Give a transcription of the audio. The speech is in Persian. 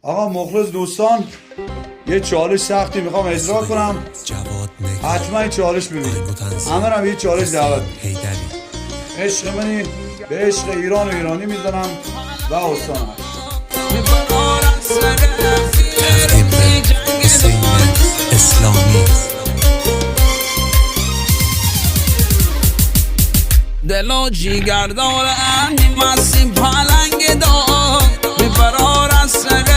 آقا مخلص دوستان، یه چالش سختی میخوام اجرا کنم، حتما این چالش ببینید. همه هم یه چالش دعوت. عشق منی به عشق ایران و ایرانی میزنم و استانم. تقدیم به حسین اسلامی. دل و جیگر دارم مسیم پلنگ دار بیبرار از سر